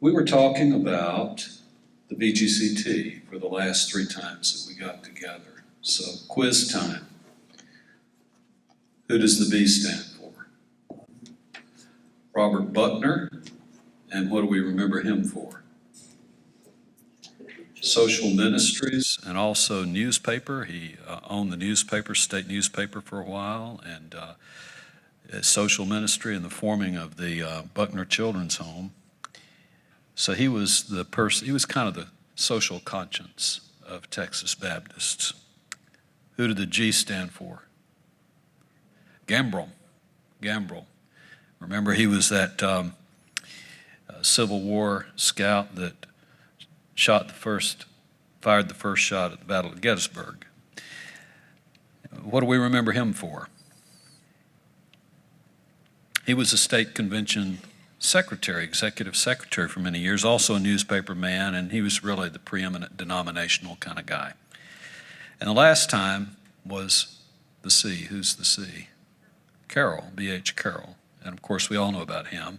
We were talking about the BGCT for the last 3 times that we got together. So quiz time. Who does the B stand for? Robert Buckner. And what do we remember him for? Social ministries and also newspaper. He owned the newspaper, state newspaper for a while, and social ministry and the forming of the Buckner Children's Home. So he was the person, he was kind of the social conscience of Texas Baptists. Who did the G stand for? Gambrell. Gambrell. Remember, he was that Civil War scout that fired the first shot at the Battle of Gettysburg. What do we remember him for? He was a state convention secretary, executive secretary for many years, also a newspaper man, and he was really the preeminent denominational kind of guy. And the last time was the C. Who's the C? Carroll, B.H. Carroll. And of course, we all know about him.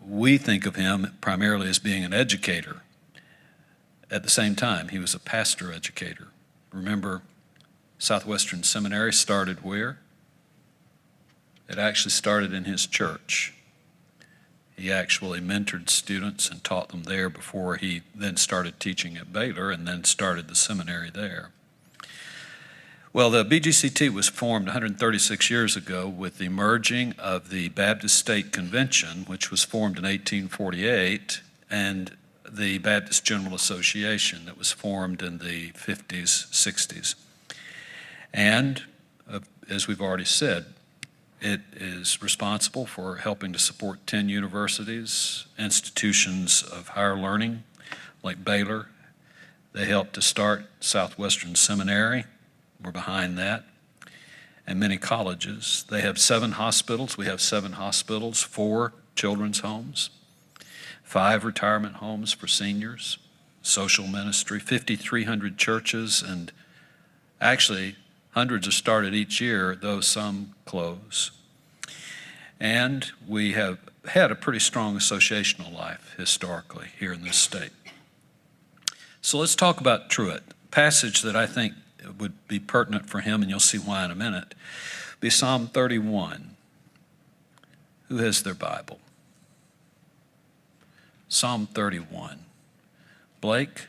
We think of him primarily as being an educator. At the same time, he was a pastor educator. Remember, Southwestern Seminary started where? It actually started in his church. He actually mentored students and taught them there before he then started teaching at Baylor and then started the seminary there. Well, the BGCT was formed 136 years ago with the merging of the Baptist State Convention, which was formed in 1848, and the Baptist General Association that was formed in the 50s, 60s. And as we've already said, it is responsible for helping to support 10 universities, institutions of higher learning like Baylor. They helped to start Southwestern Seminary. We're behind that. And many colleges. They have 7 hospitals. We have 7 hospitals, 4 children's homes, 5 retirement homes for seniors, social ministry, 5,300 churches, and actually hundreds are started each year, though some close. And we have had a pretty strong associational life historically here in this state. So let's talk about Truett. A passage that I think would be pertinent for him, and you'll see why in a minute, be Psalm 31. Who has their Bible? Psalm 31. Blake,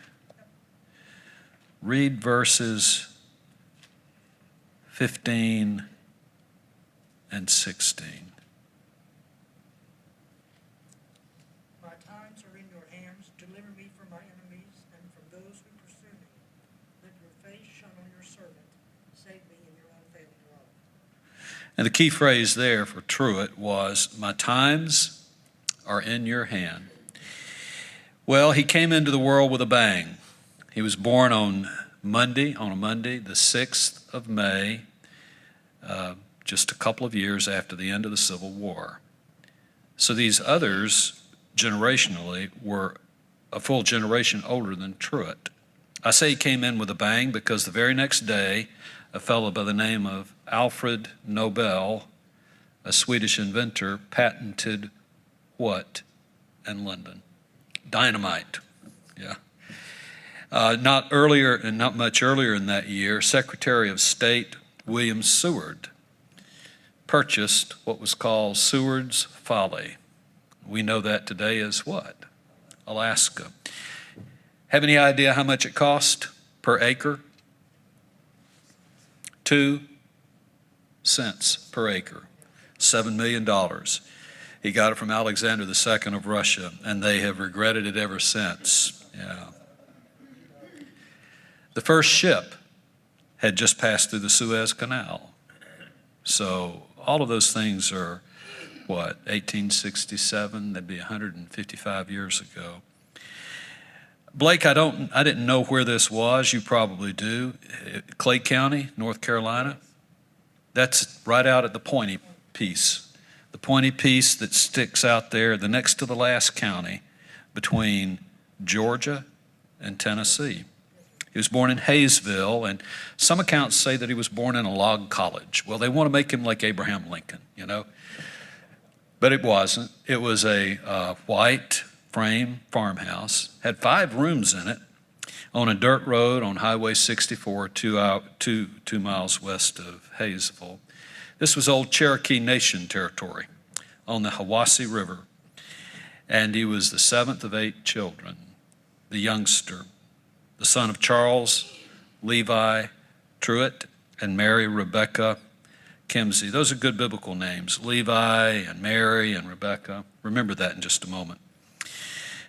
read verses 15 and 16. My times are in your hands. Deliver me from my enemies and from those who pursue me. Let your face shine on your servant. Save me in your unfailing love. And the key phrase there for Truett was, my times are in your hand. Well, he came into the world with a bang. He was born on a Monday, the 6th of May, just a couple of years after the end of the Civil War. So these others, generationally, were a full generation older than Truett. I say he came in with a bang because the very next day, a fellow by the name of Alfred Nobel, a Swedish inventor, patented what in London? Dynamite. Yeah. Not much earlier in that year, Secretary of State William Seward purchased what was called Seward's Folly. We know that today as what? Alaska. Have any idea how much it cost per acre? 2 cents per acre, $7 million. He got it from Alexander II of Russia, and they have regretted it ever since. Yeah. The first ship had just passed through the Suez Canal. So all of those things are, 1867? That'd be 155 years ago. Blake, I didn't know where this was. You probably do. Clay County, North Carolina. That's right out at the pointy piece. The pointy piece that sticks out there, the next to the last county between Georgia and Tennessee. He was born in Hayesville, and some accounts say that he was born in a log college. Well, they want to make him like Abraham Lincoln, you know. But it wasn't. It was a white frame farmhouse, had 5 rooms in it, on a dirt road on Highway 64, 2 miles west of Hayesville. This was old Cherokee Nation territory on the Hiwassee River. And he was the 7th of 8 children, the youngster, the son of Charles, Levi, Truett, and Mary Rebecca Kimsey. Those are good biblical names, Levi and Mary and Rebecca. Remember that in just a moment.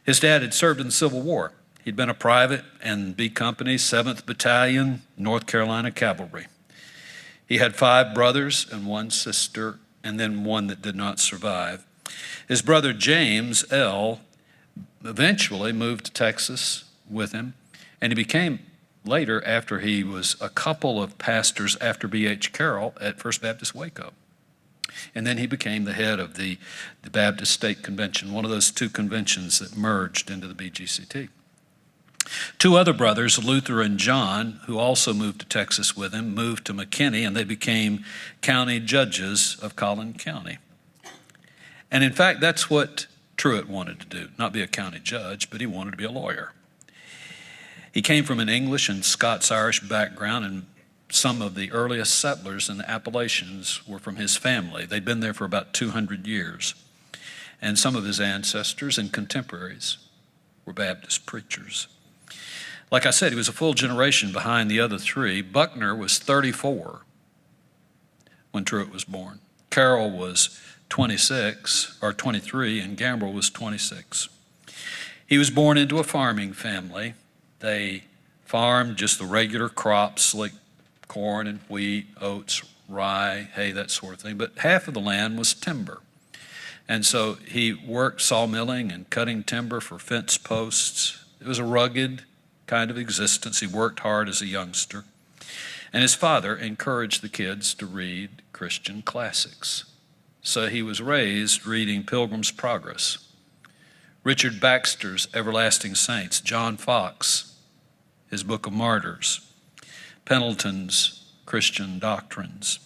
His dad had served in the Civil War. He'd been a private in B Company, 7th Battalion, North Carolina Cavalry. He had 5 brothers and 1 sister, and then 1 that did not survive. His brother James L. eventually moved to Texas with him, and he became later, after he was a couple of pastors after B.H. Carroll at First Baptist Waco. And then he became the head of the Baptist State Convention, one of those 2 conventions that merged into the BGCT. 2 other brothers, Luther and John, who also moved to Texas with him, moved to McKinney, and they became county judges of Collin County. And in fact, that's what Truett wanted to do, not be a county judge, but he wanted to be a lawyer. He came from an English and Scots-Irish background, and some of the earliest settlers in the Appalachians were from his family. They'd been there for about 200 years. And some of his ancestors and contemporaries were Baptist preachers. Like I said, he was a full generation behind the other 3. Buckner was 34 when Truett was born. Carroll was 26 or 23, and Gambrell was 26. He was born into a farming family. They farmed just the regular crops like corn and wheat, oats, rye, hay, that sort of thing. But half of the land was timber. And so he worked sawmilling and cutting timber for fence posts. It was a rugged kind of existence. He worked hard as a youngster. And his father encouraged the kids to read Christian classics. So he was raised reading Pilgrim's Progress, Richard Baxter's Everlasting Saints, John Fox, his Book of Martyrs, Pendleton's Christian Doctrines.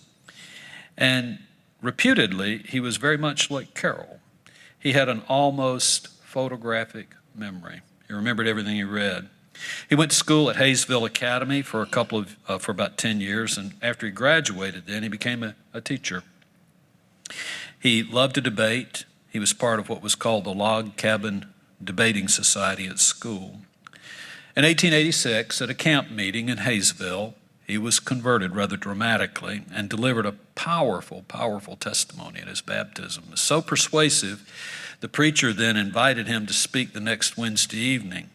And reputedly, he was very much like Carroll. He had an almost photographic memory. He remembered everything he read. He went to school at Hayesville Academy for for about 10 years, and after he graduated then, he became a teacher. He loved to debate. He was part of what was called the Log Cabin Debating Society at school. In 1886, at a camp meeting in Hayesville, he was converted rather dramatically and delivered a powerful, powerful testimony at his baptism. It was so persuasive, the preacher then invited him to speak the next Wednesday evening.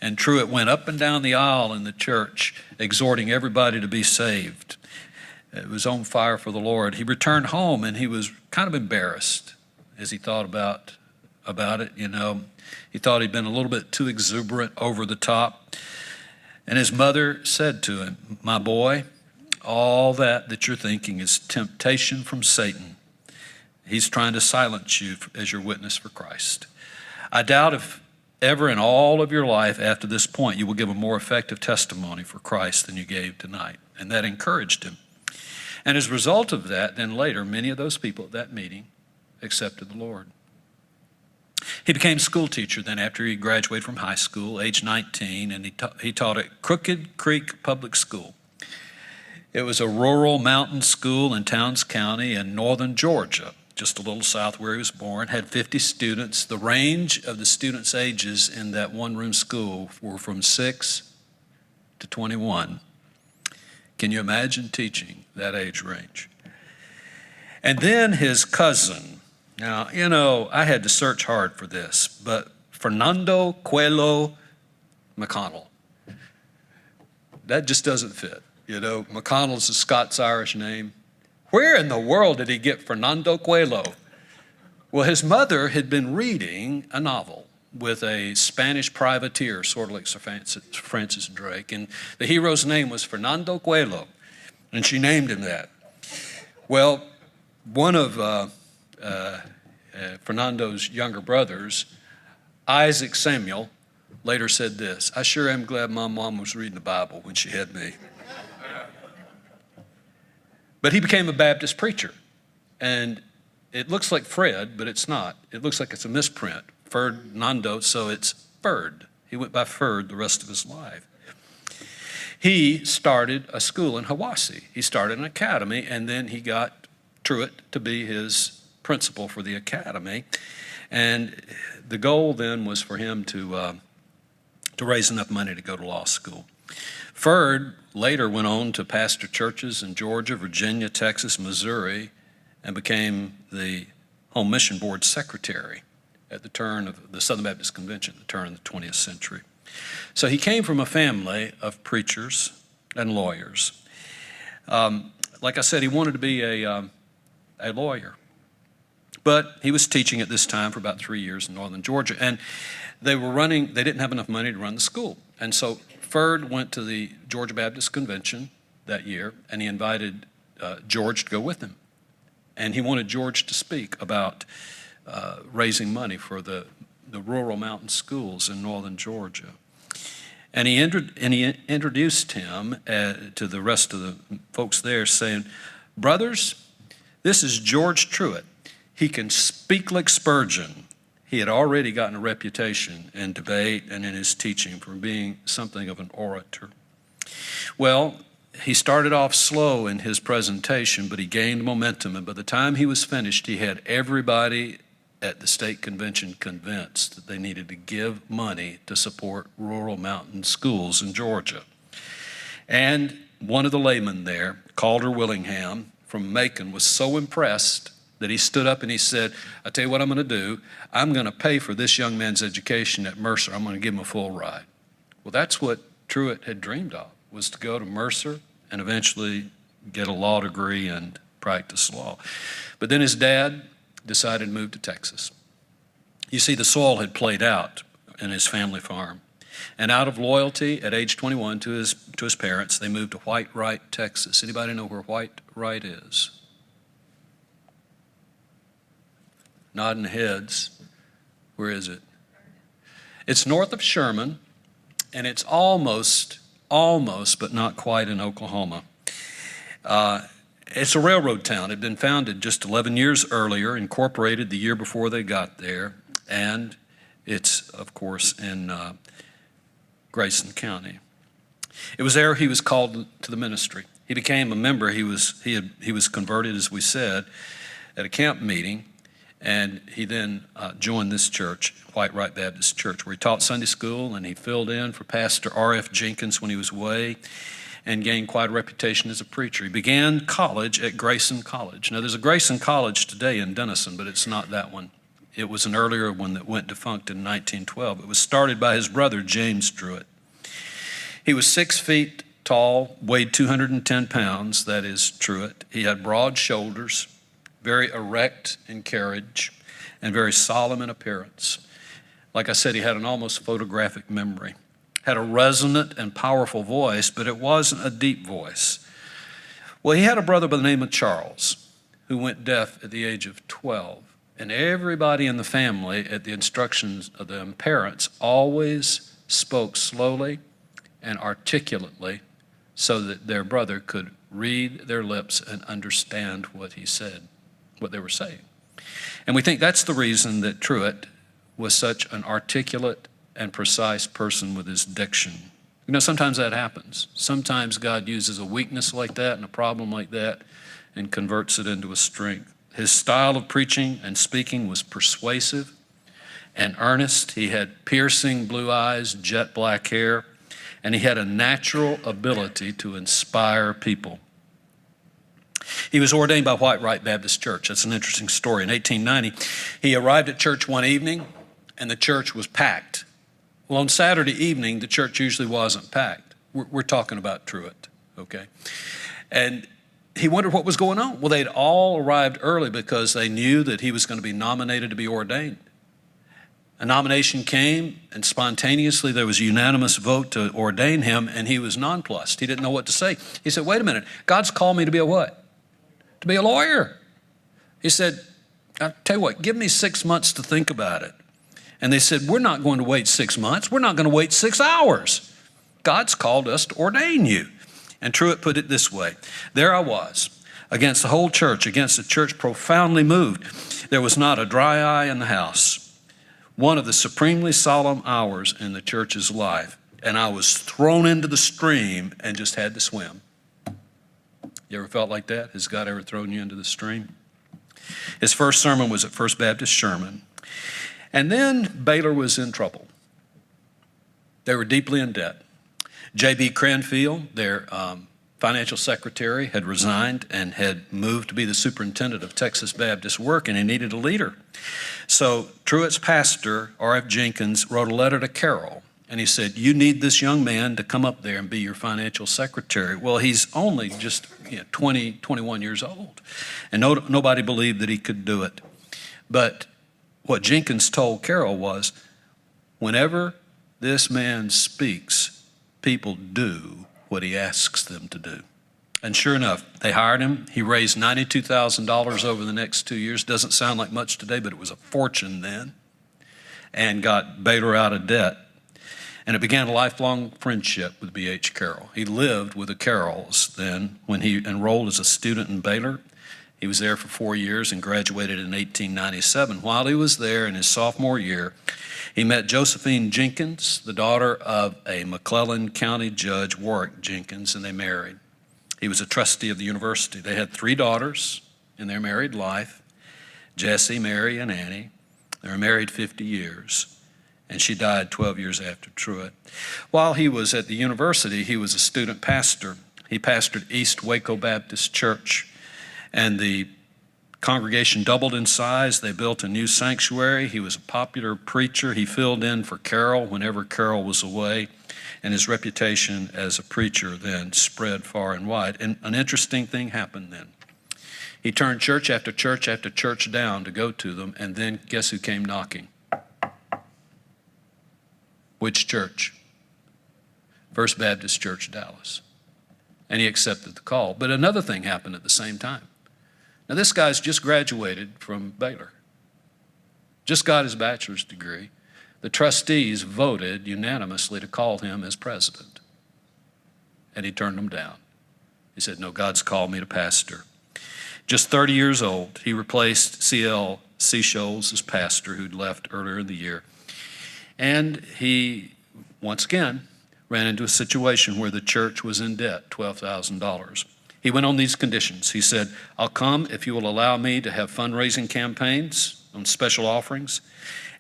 And Truett went up and down the aisle in the church, exhorting everybody to be saved. It was on fire for the Lord. He returned home, and he was kind of embarrassed as he thought about it. You know, he thought he'd been a little bit too exuberant, over the top. And his mother said to him, "My boy, all that you're thinking is temptation from Satan. He's trying to silence you as your witness for Christ. I doubt if ever in all of your life after this point you will give a more effective testimony for Christ than you gave tonight." And that encouraged him. And as a result of that, then later, many of those people at that meeting accepted the Lord. He became school teacher then after he graduated from high school, age 19, and he taught at Crooked Creek Public School. It was a rural mountain school in Towns County in northern Georgia, just a little south where he was born, had 50 students. The range of the students' ages in that one-room school were from 6 to 21. Can you imagine teaching that age range? And then his cousin. Now, you know, I had to search hard for this, but Fernando Coelho McConnell. That just doesn't fit. You know, McConnell's a Scots-Irish name. Where in the world did he get Fernando Coelho? Well, his mother had been reading a novel with a Spanish privateer, sort of like Sir Francis Drake, and the hero's name was Fernando Coelho, and she named him that. Well, one of Fernando's younger brothers, Isaac Samuel, later said this: "I sure am glad my mom was reading the Bible when she had me." But he became a Baptist preacher, and It looks like Fred, but it's not. It looks like it's a misprint. Ferdinando, so it's Ferd. He went by Ferd the rest of his life. He started a school in Hiwassee. He started an academy, and then he got Truett to be his principal for the academy. And the goal then was for him to raise enough money to go to law school. Ferd later went on to pastor churches in Georgia, Virginia, Texas, Missouri, and became the Home Mission Board secretary at the turn of the Southern Baptist Convention, at the turn of the 20th century. So he came from a family of preachers and lawyers. Like I said, he wanted to be a lawyer. But he was teaching at this time for about 3 years in northern Georgia, and they didn't have enough money to run the school. And so Ferd went to the Georgia Baptist Convention that year, and he invited George to go with him. And he wanted George to speak about raising money for the rural mountain schools in northern Georgia. And he introduced him to the rest of the folks there, saying, "Brothers, this is George Truett. He can speak like Spurgeon." He had already gotten a reputation in debate and in his teaching for being something of an orator. Well, he started off slow in his presentation, but he gained momentum, and by the time he was finished, he had everybody at the state convention convinced that they needed to give money to support rural mountain schools in Georgia. And one of the laymen there, Calder Willingham from Macon, was so impressed that he stood up and he said, "I tell you what I'm going to do. I'm going to pay for this young man's education at Mercer. I'm going to give him a full ride." Well, that's what Truett had dreamed of, was to go to Mercer and eventually get a law degree and practice law. But then his dad decided to move to Texas. You see, the soil had played out in his family farm. And out of loyalty at age 21 to his parents, they moved to Whitewright, Texas. Anybody know where Whitewright is? Nodding heads. Where is it? It's north of Sherman, and it's almost, but not quite in Oklahoma. It's a railroad town. It had been founded just 11 years earlier, incorporated the year before they got there, and it's, of course, in Grayson County. It was there he was called to the ministry. He became a member. He was converted, as we said, at a camp meeting, and he then joined this church, Whitewright Baptist Church, where he taught Sunday school, and he filled in for Pastor R.F. Jenkins when he was away, and gained quite a reputation as a preacher. He began college at Grayson College. Now, there's a Grayson College today in Denison, but it's not that one. It was an earlier one that went defunct in 1912. It was started by his brother, James Truett. He was 6 feet tall, weighed 210 pounds, that is Truett. He had broad shoulders, very erect in carriage, and very solemn in appearance. Like I said, he had an almost photographic memory. Had a resonant and powerful voice, but it wasn't a deep voice. Well, he had a brother by the name of Charles, who went deaf at the age of 12. And everybody in the family, at the instructions of the parents, always spoke slowly and articulately so that their brother could read their lips and understand what he said, what they were saying. And we think that's the reason that Truett was such an articulate and precise person with his diction. You know, sometimes that happens. Sometimes God uses a weakness like that and a problem like that and converts it into a strength. His style of preaching and speaking was persuasive and earnest. He had piercing blue eyes, jet black hair, and he had a natural ability to inspire people. He was ordained by Whitewright Baptist Church. That's an interesting story. In 1890, he arrived at church one evening, and the church was packed. Well, on Saturday evening, the church usually wasn't packed. We're talking about Truett, okay? And he wondered what was going on. Well, they'd all arrived early because they knew that he was going to be nominated to be ordained. A nomination came, and spontaneously there was a unanimous vote to ordain him, and he was nonplussed. He didn't know what to say. He said, "Wait a minute, God's called me to be a what? To be a lawyer." He said, "I'll tell you what, give me 6 months to think about it." And they said, "We're not going to wait 6 months. We're not going to wait 6 hours. God's called us to ordain you." And Truett put it this way: "There I was, against the whole church, against the church profoundly moved. There was not a dry eye in the house. One of the supremely solemn hours in the church's life, and I was thrown into the stream and just had to swim. You ever felt like that? Has God ever thrown you into the stream? His first sermon was at First Baptist Sherman. And then Baylor was in trouble. They were deeply in debt. J.B. Cranfield, their financial secretary, had resigned and had moved to be the superintendent of Texas Baptist work, and he needed a leader. So Truett's pastor, R.F. Jenkins, wrote a letter to Carroll, and he said, you need this young man to come up there and be your financial secretary. Well, he's only just 20, 21 years old, and nobody believed that he could do it. But what Jenkins told Carroll was, whenever this man speaks, people do what he asks them to do. And sure enough, they hired him. He raised $92,000 over the next 2 years. Doesn't sound like much today, but it was a fortune then. And got Baylor out of debt. And it began a lifelong friendship with B.H. Carroll. He lived with the Carrolls then when he enrolled as a student in Baylor. He was there for 4 years and graduated in 1897. While he was there in his sophomore year, he met Josephine Jenkins, the daughter of a McClellan County Judge, Warwick Jenkins, and they married. He was a trustee of the university. They had 3 daughters in their married life, Jessie, Mary, and Annie. They were married 50 years, and she died 12 years after Truett. While he was at the university, he was a student pastor. He pastored East Waco Baptist Church, and the congregation doubled in size. They built a new sanctuary. He was a popular preacher. He filled in for Carroll whenever Carroll was away, and his reputation as a preacher then spread far and wide. And an interesting thing happened then. He turned church after church after church down to go to them, and then guess who came knocking? Which church? First Baptist Church, Dallas. And he accepted the call. But another thing happened at the same time. Now, this guy's just graduated from Baylor, just got his bachelor's degree. The trustees voted unanimously to call him as president, and he turned them down. He said, no, God's called me to pastor. Just 30 years old, he replaced C.L. Seashoals as pastor, who'd left earlier in the year. And he, once again, ran into a situation where the church was in debt, $12,000. He went on these conditions. He said, I'll come if you will allow me to have fundraising campaigns on special offerings,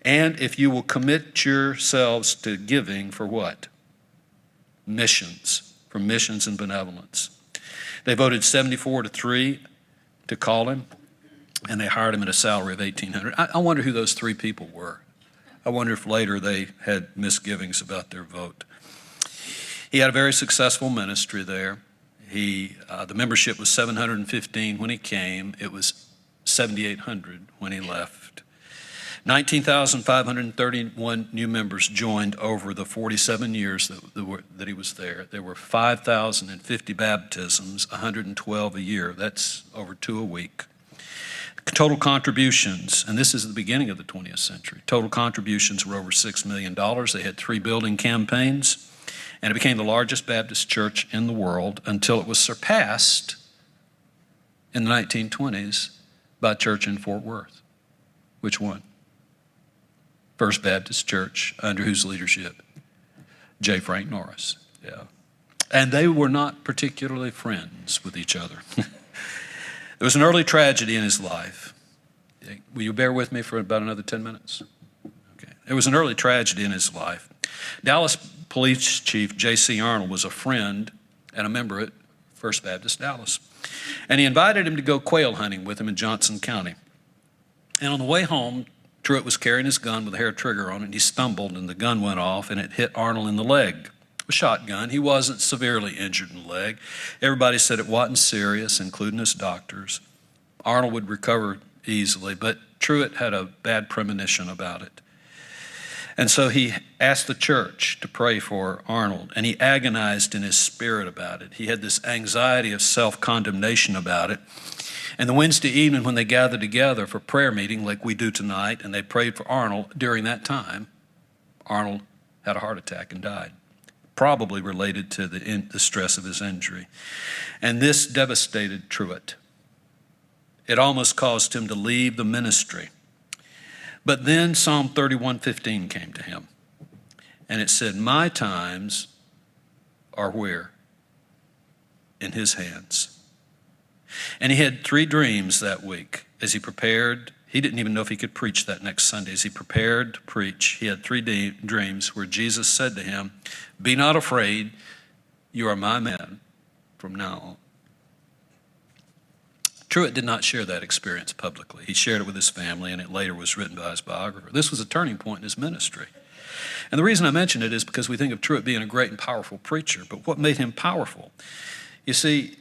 and if you will commit yourselves to giving for what? Missions, for missions and benevolence. They voted 74-3 to call him, and they hired him at a salary of $1,800. I wonder who those 3 people were. I wonder if later they had misgivings about their vote. He had a very successful ministry there. The membership was 715 when he came. It was 7,800 when he left. 19,531 new members joined over the 47 years that he was there. There were 5,050 baptisms, 112 a year. That's over 2 a week. Total contributions, and this is the beginning of the 20th century, total contributions were over $6 million. They had 3 building campaigns, and it became the largest Baptist church in the world until it was surpassed in the 1920s by a church in Fort Worth. Which one? First Baptist Church, under whose leadership? J. Frank Norris. Yeah. And they were not particularly friends with each other. There was an early tragedy in his life. Will you bear with me for about another 10 minutes? Okay. There was an early tragedy in his life. Dallas Police Chief J.C. Arnold was a friend and a member at First Baptist Dallas. And he invited him to go quail hunting with him in Johnson County. And on the way home, Truett was carrying his gun with a hair trigger on it, and he stumbled, and the gun went off, and it hit Arnold in the leg. A shotgun. He wasn't severely injured in the leg. Everybody said it wasn't serious, including his doctors. Arnold would recover easily, but Truett had a bad premonition about it. And so he asked the church to pray for Arnold, and he agonized in his spirit about it. He had this anxiety of self-condemnation about it. And the Wednesday evening when they gathered together for prayer meeting like we do tonight, and they prayed for Arnold, during that time, Arnold had a heart attack and died, probably related to the stress of his injury. And this devastated Truett. It almost caused him to leave the ministry. But then Psalm 31:15 came to him, and it said, my times are where? In his hands. And he had 3 dreams that week as he prepared. He didn't even know if he could preach that next Sunday. As he prepared to preach, he had 3 dreams where Jesus said to him, be not afraid, you are my man from now on. Truett did not share that experience publicly. He shared it with his family, and it later was written by his biographer. This was a turning point in his ministry. And the reason I mention it is because we think of Truett being a great and powerful preacher, but what made him powerful? You see,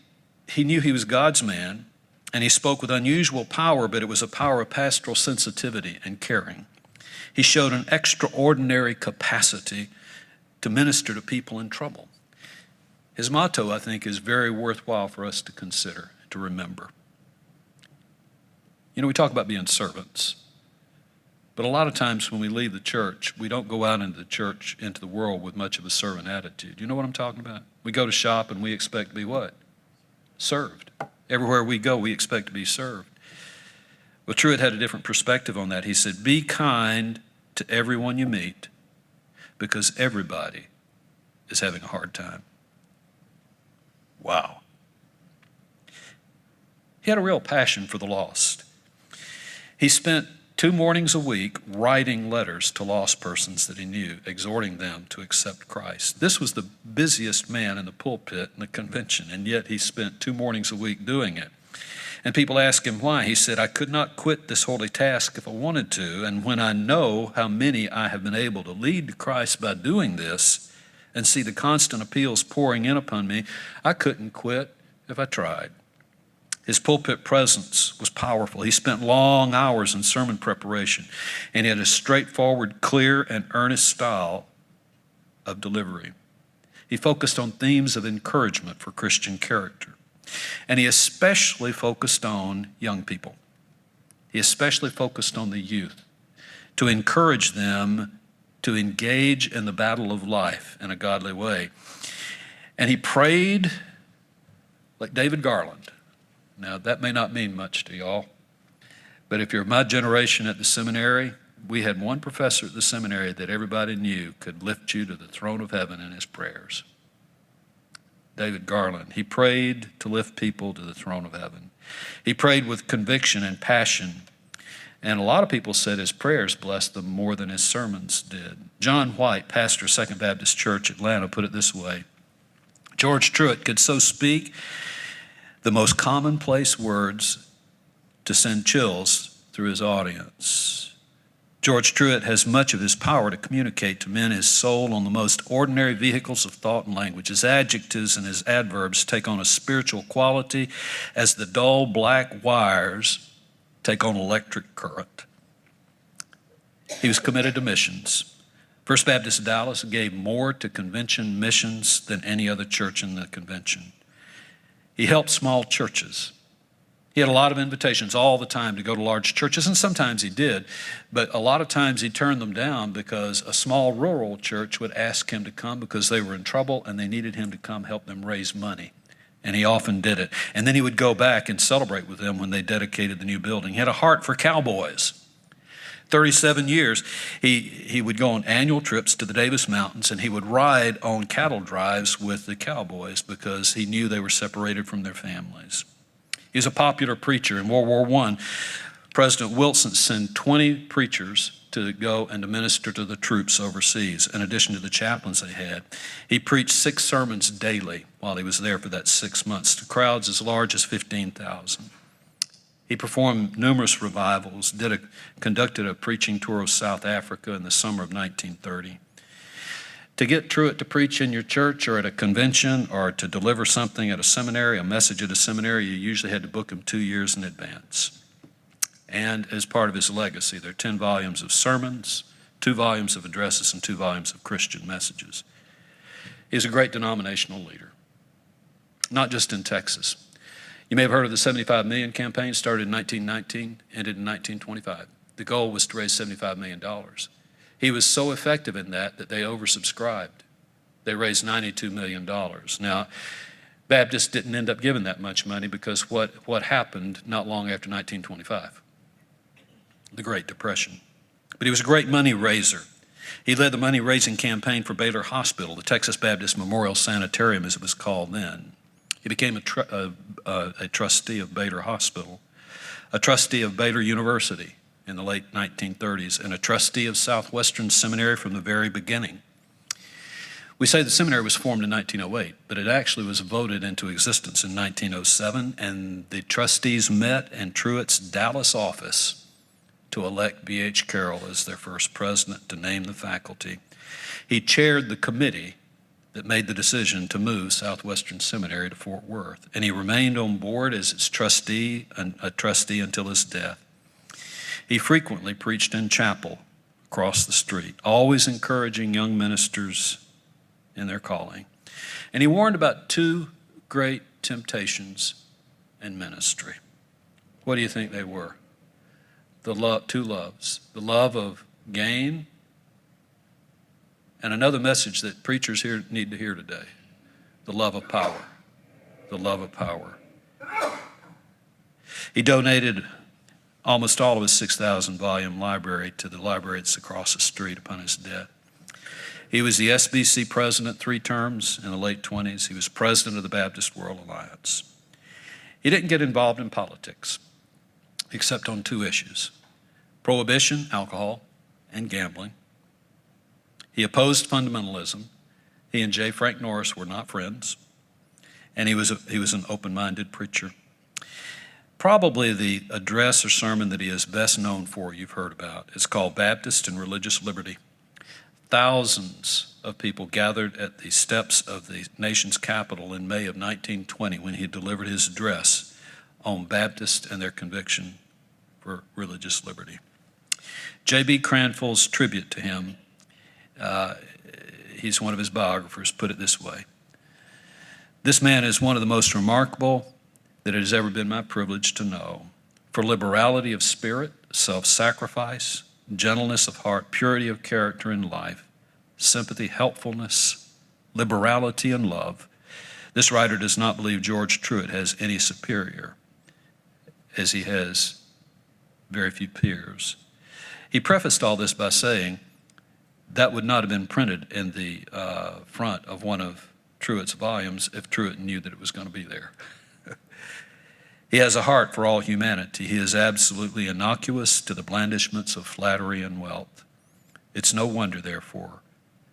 he knew he was God's man, and he spoke with unusual power, but it was a power of pastoral sensitivity and caring. He showed an extraordinary capacity to minister to people in trouble. His motto, I think, is very worthwhile for us to consider, to remember. You know, we talk about being servants, but a lot of times when we leave the church, we don't go out into the church, into the world with much of a servant attitude. You know what I'm talking about? We go to shop and we expect to be what? Served. Everywhere we go, we expect to be served. Well, Truett had a different perspective on that. He said, be kind to everyone you meet because everybody is having a hard time. Wow. He had a real passion for the lost. He spent 2 mornings a week writing letters to lost persons that he knew, exhorting them to accept Christ. This was the busiest man in the pulpit in the convention, and yet he spent 2 mornings a week doing it. And people asked him why. He said, I could not quit this holy task if I wanted to, and when I know how many I have been able to lead to Christ by doing this and see the constant appeals pouring in upon me, I couldn't quit if I tried. His pulpit presence was powerful. He spent long hours in sermon preparation, and he had a straightforward, clear, and earnest style of delivery. He focused on themes of encouragement for Christian character, and he especially focused on young people. He especially focused on the youth to encourage them to engage in the battle of life in a godly way. And he prayed like David Garland. Now, that may not mean much to y'all, but if you're my generation at the seminary, we had one professor at the seminary that everybody knew could lift you to the throne of heaven in his prayers. David Garland. He prayed to lift people to the throne of heaven. He prayed with conviction and passion, and a lot of people said his prayers blessed them more than his sermons did. John White, pastor of Second Baptist Church, Atlanta, put it this way: George Truett could so speak the most commonplace words to send chills through his audience. George Truett has much of his power to communicate to men his soul on the most ordinary vehicles of thought and language. His adjectives and his adverbs take on a spiritual quality as the dull black wires take on electric current. He was committed to missions. First Baptist Dallas gave more to convention missions than any other church in the convention. He helped small churches. He had a lot of invitations all the time to go to large churches, and sometimes he did, but a lot of times he turned them down because a small rural church would ask him to come because they were in trouble and they needed him to come help them raise money. And he often did it. And then he would go back and celebrate with them when they dedicated the new building. He had a heart for cowboys. 37 years, he would go on annual trips to the Davis Mountains, and he would ride on cattle drives with the cowboys because he knew they were separated from their families. He was a popular preacher. In World War I, President Wilson sent 20 preachers to go and to minister to the troops overseas, in addition to the chaplains they had. He preached 6 sermons daily while he was there for that 6 months to crowds as large as 15,000. He performed numerous revivals, conducted a preaching tour of South Africa in the summer of 1930. To get Truett to preach in your church or at a convention or to deliver something at a seminary, a message at a seminary, you usually had to book him 2 years in advance. And as part of his legacy, there are 10 volumes of sermons, 2 volumes of addresses, and 2 volumes of Christian messages. He's a great denominational leader, not just in Texas. You may have heard of the 75 million campaign, started in 1919, ended in 1925. The goal was to raise $75 million. He was so effective in that they oversubscribed. They raised $92 million. Now, Baptists didn't end up giving that much money because what happened not long after 1925, the Great Depression. But he was a great money raiser. He led the money-raising campaign for Baylor Hospital, the Texas Baptist Memorial Sanitarium as it was called then. He became a trustee of Baylor Hospital, a trustee of Baylor University in the late 1930s, and a trustee of Southwestern Seminary from the very beginning. We say the seminary was formed in 1908, but it actually was voted into existence in 1907, and the trustees met in Truett's Dallas office to elect B.H. Carroll as their first president to name the faculty. He chaired the committee that made the decision to move Southwestern Seminary to Fort Worth, and he remained on board as its trustee, a trustee until his death. He frequently preached in chapel across the street, always encouraging young ministers in their calling. And he warned about two great temptations in ministry. What do you think they were? Two loves, the love of gain, and another message that preachers here need to hear today, the love of power, the love of power. He donated almost all of his 6,000 volume library to the library that's across the street upon his death. He was the SBC president 3 terms in the late 20s. He was president of the Baptist World Alliance. He didn't get involved in politics, except on 2 issues: prohibition, alcohol, and gambling. He opposed fundamentalism. He and J. Frank Norris were not friends, and he was an open-minded preacher. Probably the address or sermon that he is best known for, you've heard about. It's called Baptist and Religious Liberty. Thousands of people gathered at the steps of the nation's capital in May of 1920 when he delivered his address on Baptists and their conviction for religious liberty. J.B. Cranfield's tribute to him, he's one of his biographers, put it this way: "This man is one of the most remarkable that it has ever been my privilege to know, for liberality of spirit, self-sacrifice, gentleness of heart, purity of character and life, sympathy, helpfulness, liberality, and love. This writer does not believe George Truett has any superior, as he has very few peers." He prefaced all this by saying that would not have been printed in the front of one of Truett's volumes if Truett knew that it was going to be there. He has a heart for all humanity. He is absolutely innocuous to the blandishments of flattery and wealth. It's no wonder, therefore,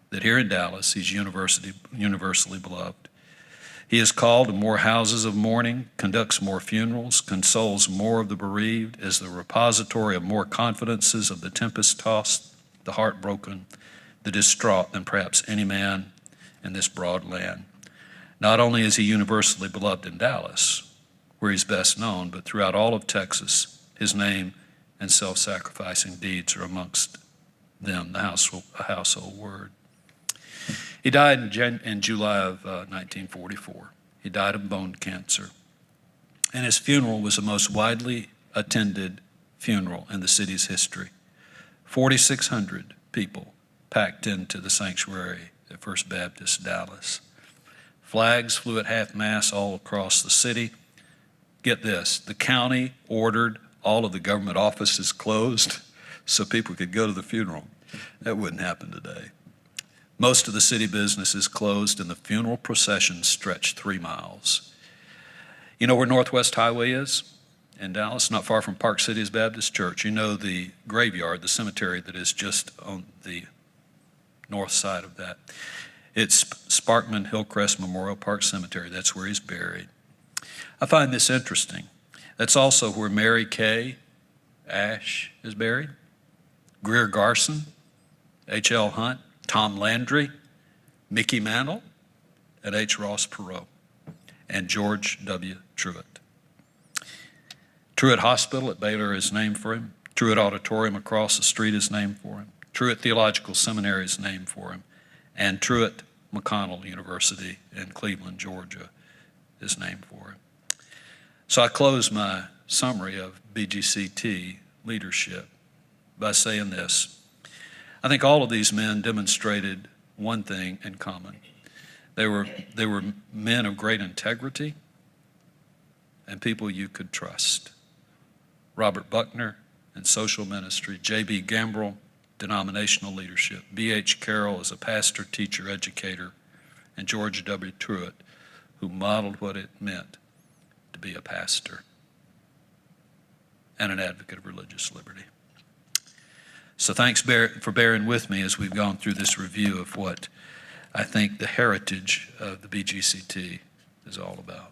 that here in Dallas he's universally beloved. He is called to more houses of mourning, conducts more funerals, consoles more of the bereaved, is the repository of more confidences of the tempest-tossed, the heartbroken, the distraught than perhaps any man in this broad land. Not only is he universally beloved in Dallas, where he's best known, but throughout all of Texas, his name and self-sacrificing deeds are amongst them, a household word. He died in July of 1944. He died of bone cancer. And his funeral was the most widely attended funeral in the city's history. 4,600 people packed into the sanctuary at First Baptist Dallas. Flags flew at half-mast all across the city. Get this, the county ordered all of the government offices closed so people could go to the funeral. That wouldn't happen today. Most of the city businesses closed and the funeral procession stretched 3 miles. You know where Northwest Highway is in Dallas? Not far from Park City's Baptist Church. You know the graveyard, the cemetery that is just on the north side of that. It's Sparkman Hillcrest Memorial Park Cemetery. That's where he's buried. I find this interesting. That's also where Mary Kay Ash is buried, Greer Garson, H.L. Hunt, Tom Landry, Mickey Mantle, and H. Ross Perot, and George W. Truett. Truett Hospital at Baylor is named for him. Truett Auditorium across the street is named for him. Truett Theological Seminary is named for him. And Truett McConnell University in Cleveland, Georgia is named for him. So I close my summary of BGCT leadership by saying this. I think all of these men demonstrated one thing in common. They were men of great integrity and people you could trust. Robert Buckner in social ministry, J.B. Gambrell, denominational leadership, B.H. Carroll as a pastor, teacher, educator, and George W. Truett, who modeled what it meant to be a pastor and an advocate of religious liberty. So thanks for bearing with me as we've gone through this review of what I think the heritage of the BGCT is all about.